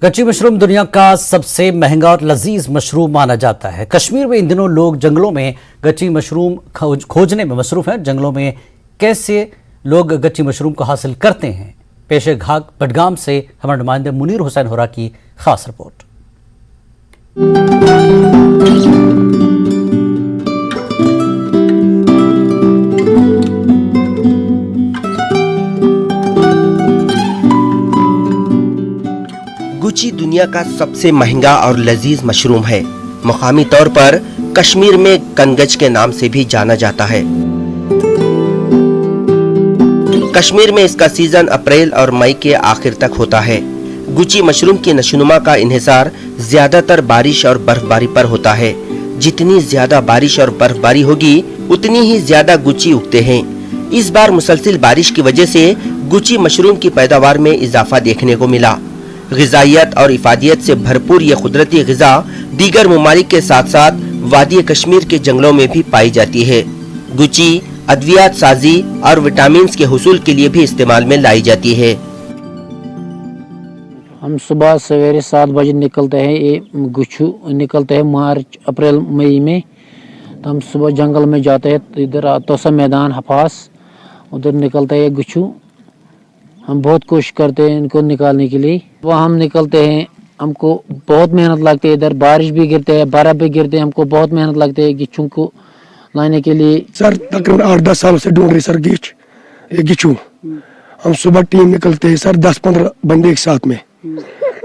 कच्ची मशरूम दुनिया का सबसे महंगा और लजीज मशरूम माना जाता है। कश्मीर में इन दिनों लोग जंगलों में कच्ची मशरूम खोजने में मसरूफ हैं। जंगलों में कैसे लोग कच्ची मशरूम को हासिल करते हैं, पेशे घाट बडगाम से हमारे नुमाइंदे मुनीर हुसैन होरा की खास रिपोर्ट। गुची दुनिया का सबसे महंगा और लजीज मशरूम है। मुकामी तौर पर कश्मीर में कनगज के नाम से भी जाना जाता है। कश्मीर में इसका सीजन अप्रैल और मई के आखिर तक होता है। गुची मशरूम की नशोनुमा का इन्हिसार ज्यादातर बारिश और बर्फबारी पर होता है। जितनी ज्यादा बारिश और बर्फबारी होगी उतनी ही ज्यादा गुची उगते हैं। इस बार मुसलसिल बारिश की वजह से गुची मशरूम की पैदावार में इजाफा देखने को मिला। ग़िज़ाइयत और इफादियत से भरपूर ये कुदरती ग़िज़ा दीगर ममालिक के साथ साथ वादी कश्मीर के जंगलों में भी पाई जाती है। गुची अद्वियात साजी और विटामिन्स के हुसूल के लिए भी इस्तेमाल में लाई जाती है। हम सुबह सवेरे 7 बजे निकलते हैं। ये गुच्छू निकलते हैं मार्च अप्रैल मई में। तो हम सुबह जंगल में जाते हैं, इधर तोसा मैदान हफास, उधर निकलते हैं गुच्छू। हम बहुत कोशिश करते हैं इनको निकालने के लिए। वह हम निकलते हैं, हमको बहुत मेहनत लगती है। इधर बारिश भी गिरते हैं, बर्फ भी गिरते हैं, हमको बहुत मेहनत लगती है गिच्छू को लाने के लिए। सर तकरीबन 8-10 सालों से ढूंढ रहे सर गिच्छू। हम सुबह टीम निकलते हैं सर, 10-15 बंदे एक साथ में।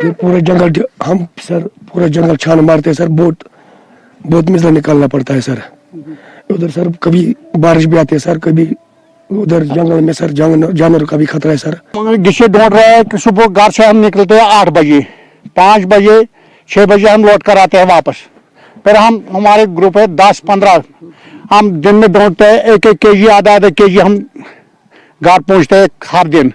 फिर पूरा जंगल हम सर पूरा जंगल छान मारते हैं सर। बहुत मिज़ा निकालना पड़ता है सर। उधर सर कभी बारिश भी आती है सर, कभी उधर जंगल में सर जानवर का भी खतरा है सर। गिच्छे ढूंढ रहे हैं कि सुबह घर से हम निकलते हैं 8 बजे, 5 बजे 6 बजे हम लौट कर आते हैं वापस। फिर हमारे ग्रुप है 10-15, हम दिन में ढूंढते हैं 1-1 केजी आधा केजी हम घर पहुंचते हैं हर दिन।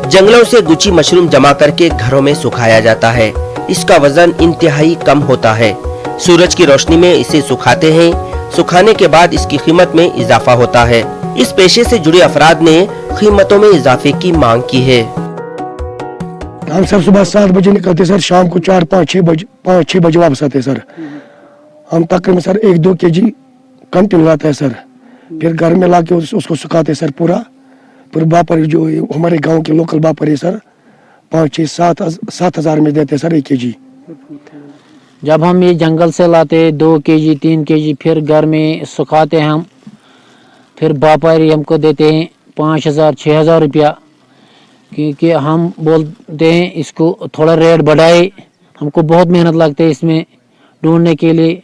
जंगलों से गुची मशरूम जमा करके घरों में सुखाया जाता है। इसका वजन इंतहाई कम होता है। सूरज की रोशनी में इसे सुखाते हैं। सुखाने के बाद इसकी कीमत में इजाफा होता है। इस पेशे से जुड़े अफराद ने कीमतों में इजाफे की मांग की है। हम सब सुबह 7 बजे निकलते सर, शाम को 5-6 बजे वापस आते सर। हम तकरीबन सर 1-2 केजी कंटिन्यू लाते हैं सर। फिर घर में लाके उसको सुखाते सर पूरा। फिर व्यापारी जो हमारे गांव के लोकल व्यापारी सर 5-6-7 हज़ार में देते सर 1 केजी। जब हम ये जंगल से लाते 2 केजी 3 केजी, फिर घर में सुखाते हैं हम। फिर व्यापारी हमको देते हैं 5,000-6,000 रुपया, क्योंकि हम बोलते हैं इसको थोड़ा रेट बढ़ाए। हमको बहुत मेहनत लगती है इसमें ढूंढने के लिए।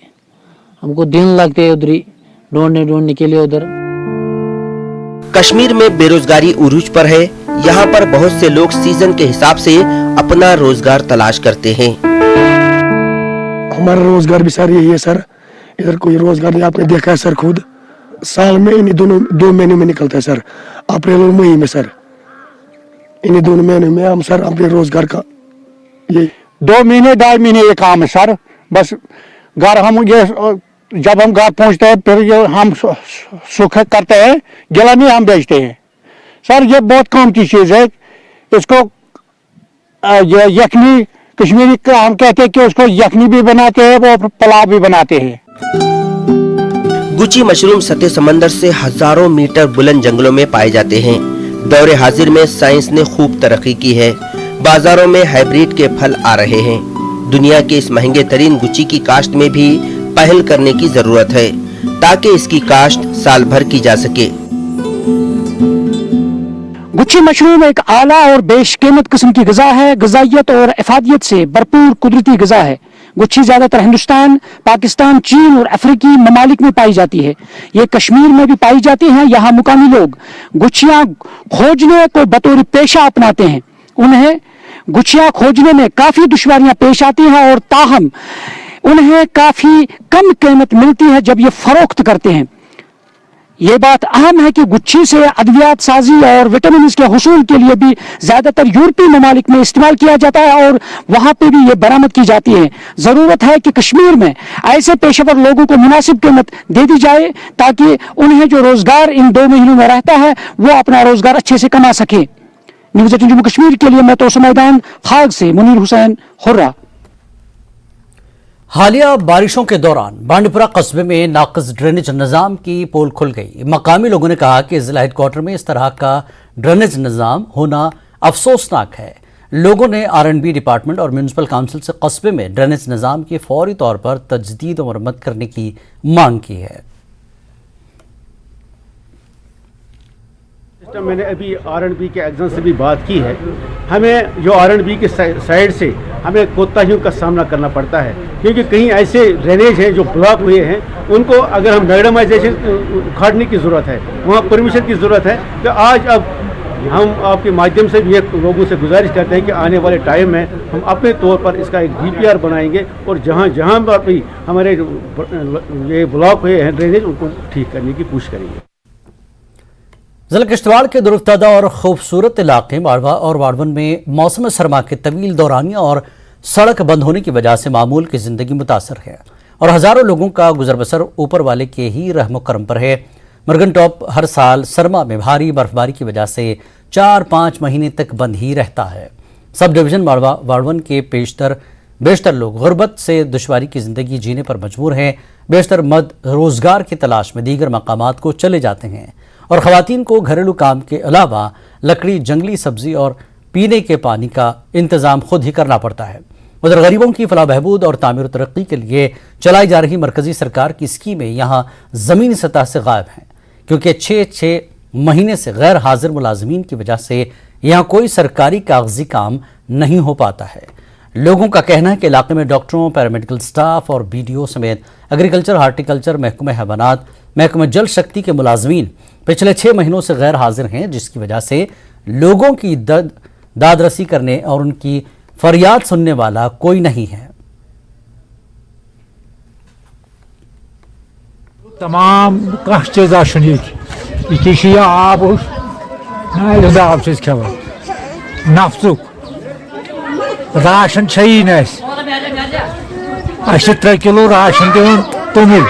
हमको दिन लगते हैं उधर ही ढूंढने के लिए उधर। कश्मीर में बेरोजगारी उरूज पर है। यहाँ पर बहुत से लोग सीजन के हिसाब से अपना रोजगार तलाश करते हैं। हमारा रोजगार भी सर यही है सर। इधर कोई रोजगार नहीं, आपने देखा है सर खुद। साल में इन्हीं 2 महीने में निकलता है सर, अप्रैल और मई में सर। इन्हीं 2 महीने में हम सर अपने रोजगार का ये 2 महीने 2.5 महीने ये काम है सर। बस घर हम ये जब हम घर पहुंचते हैं फिर ये हम सुख करते हैं, गिलानी हम बेचते हैं सर। ये बहुत काम की चीज है। इसको ये यखनी कश्मीरी का हम कहते हैं कि उसको यखनी भी बनाते हैं, वो पुलाव भी बनाते हैं। गुची मशरूम सतह समंदर से हजारों मीटर बुलंद जंगलों में पाए जाते हैं। दौरे हाजिर में साइंस ने खूब तरक्की की है। बाजारों में हाइब्रिड के फल आ रहे हैं। दुनिया के इस महंगे तरीन गुची की काश्त में भी पहल करने की जरूरत है, ताकि इसकी काश्त साल भर की जा सके। गुच्छी मशरूम एक आला और बेशकीमत किस्म की ग़िज़ा है। ग़िज़ाइयत और इफादियत से भरपूर कुदरती ग़िज़ा है। गुच्छी ज्यादातर हिंदुस्तान, पाकिस्तान, चीन और अफ्रीकी ममालिक में पाई जाती है। ये कश्मीर में भी पाई जाती है। यहाँ मुकामी लोग गुच्छियाँ खोजने को बतौर पेशा अपनाते हैं। उन्हें गुच्छियाँ खोजने में काफ़ी दुश्वारियाँ पेश आती हैं और ताहम उन्हें काफ़ी कम कीमत मिलती है जब ये फरोख्त करते हैं। ये बात अहम है कि गुच्छी से अद्वियात साजी और विटामिन के हुसूल के लिए भी ज्यादातर यूरोपीय ममालिक में इस्तेमाल किया जाता है और वहां पे भी ये बरामद की जाती है। जरूरत है कि कश्मीर में ऐसे पेशेवर लोगों को मुनासिब कीमत दे दी जाए, ताकि उन्हें जो रोजगार इन 2 महीनों में रहता है वो अपना रोजगार अच्छे से कमा सके। न्यूज़ 18 जम्मू कश्मीर के लिए मैं तोसो मैदान खाग से मुनीर हुसैन हुर्रा। हालिया बारिशों के दौरान बांडीपुरा कस्बे में नाक़िस ड्रेनेज निज़ाम की पोल खुल गई। मकामी लोगों ने कहा कि जिला हेडक्वार्टर में इस तरह का ड्रेनेज निज़ाम होना अफसोसनाक है। लोगों ने R&B डिपार्टमेंट और म्यूनिसिपल काउंसिल से कस्बे में ड्रेनेज निज़ाम की फौरी तौर पर तजदीद और मरम्मत करने की मांग की है। मैंने अभी R&B के एग्जाम से भी बात की है। हमें जो R&B के साइड से हमें कोताहियों का सामना करना पड़ता है, क्योंकि कहीं ऐसे ड्रेनेज हैं जो ब्लॉक हुए हैं, उनको अगर हम मैग्नेटाइजेशन उखाड़ने की ज़रूरत है, वहाँ परमिशन की ज़रूरत है। तो आज अब हम आपके माध्यम से भी एक लोगों से गुजारिश करते हैं कि आने वाले टाइम में हम अपने तौर पर इसका एक DPR बनाएंगे और जहाँ जहाँ भी हमारे ये ब्लॉक हुए हैं ड्रेनेज, उनको ठीक करने की कोशिश करेंगे। ज़िला किश्तवाड़ के दुरुफ्तादा और खूबसूरत इलाके माड़वा और वाड़वन में मौसम सरमा के तवील दौरानिया और सड़क बंद होने की वजह से मामूल की ज़िंदगी मुतासर है और हज़ारों लोगों का गुजर बसर ऊपर वाले के ही रहम करम पर है। मरगन टॉप हर साल सरमा में भारी बर्फबारी की वजह से 4-5 महीने तक बंद ही रहता है। सब डिवीज़न माड़वा वाड़वन के बेशतर लोग गुर्बत से दुश्वारी की ज़िंदगी जीने पर मजबूर हैं। बेशतर मर्द रोज़गार की तलाश में दीगर मकामात को चले जाते हैं और ख़वातीन को घरेलू काम के अलावा लकड़ी, जंगली सब्ज़ी और पीने के पानी का इंतज़ाम खुद ही करना पड़ता है। उधर गरीबों की फलाह बहबूद और तामीर और तरक्की के लिए चलाई जा रही मरकज़ी सरकार की स्कीमें यहाँ ज़मीनी सतह से गायब हैं, क्योंकि 6 महीने से गैर हाजिर मुलाजमीन की वजह से यहाँ कोई सरकारी कागजी काम नहीं हो पाता है। लोगों का कहना है कि इलाके में डॉक्टरों, पैरामेडिकल स्टाफ और BDO समेत एग्रीकल्चर, हार्टिकल्चर, महकमे हैवानात, महकमे जल शक्ति के मुलाजमीन पिछले 6 महीनों से गैर हाजिर हैं, जिसकी वजह से लोगों की दादरसी करने और उनकी फरियाद सुनने वाला कोई नहीं है। तमाम कह चीज यह आब नाल आब खेवान नफ्सुक राशन ही न 3 किलो राशन दिवन तुमुल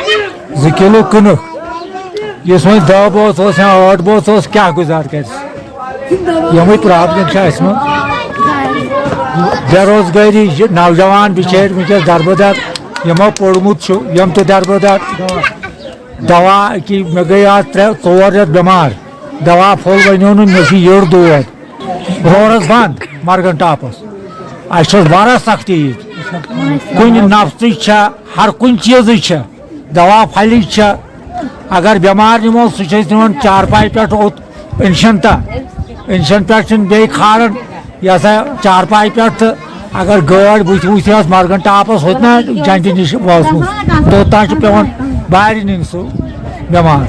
2 किलो कनुक इस वो 10 बोत या 8 बोत क्या गुजार कर यम प्रॉब्लम बेरोजगारी नौजवान बिचार वनस दरबदर यमो पोर्मुत यम तो दरबदर दवा कि मे गई आज 3-4 रेत बीमार दवा फुल वनो मे योड़ दूर रोड बंद मरगन टापस वारा सख्ती कुन नफ्स हर कुन चीज दवा फल अगर बीमार निमो सह चारपाई पे इंशन पे बे खान यह चारपाई पे अगर गाड़ बुथ मरगन टापस होत ना जंज नश वसम तोतान पे बाहर नीन सह बीमार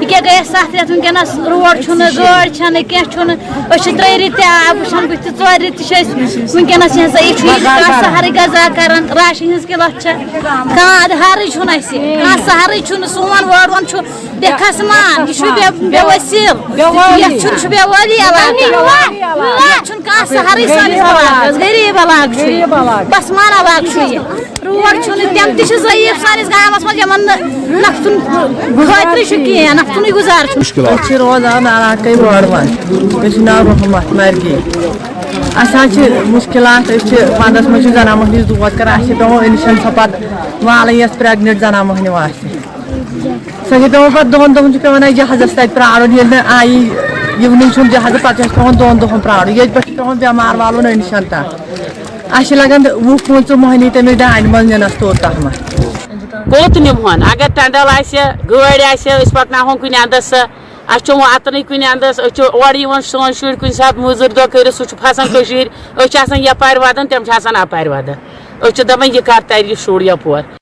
क्या गए 7 रेत वनस रोड गाड़ क्या 3 रेत आब वुचान बुथ 4 रेत वनस सहर गजा कर राशन हज किलत आधार सहर सोन वाड़वन बेखसमान यह बेवसील बेवाली सहर गरीब इलाक बसमान इलाक रोड तम तयीब सानिस गामस मज नफ्तुन खतर कहें नफ्तुन गुजार रोजान इलाके वाड़वन नाम मोहम्मद मरगी मुश्किलात वंदस मज जना महनिस दौद कर पे इनिशन सो पे वाल यस प्रेगनेंट जना महनी सह पे पे 2 दोहन पे जहाजस तक प्राड़न आई इवनिंग जहाज पे पे 2 दोहन प्राड़न ये पे बेमार वालन इनिशन तक लगन 20-25 महनी तमिस डान मज नस तोर तह कोत निमहन अगर टंडल गाड़ पकन कुन अंदस वो अतन कुन अंदस और सोन शुर कुन सात मजूर दो कर सह फसान यपार वदन तम अपार वदन दपान यह कर तर शुर यपोर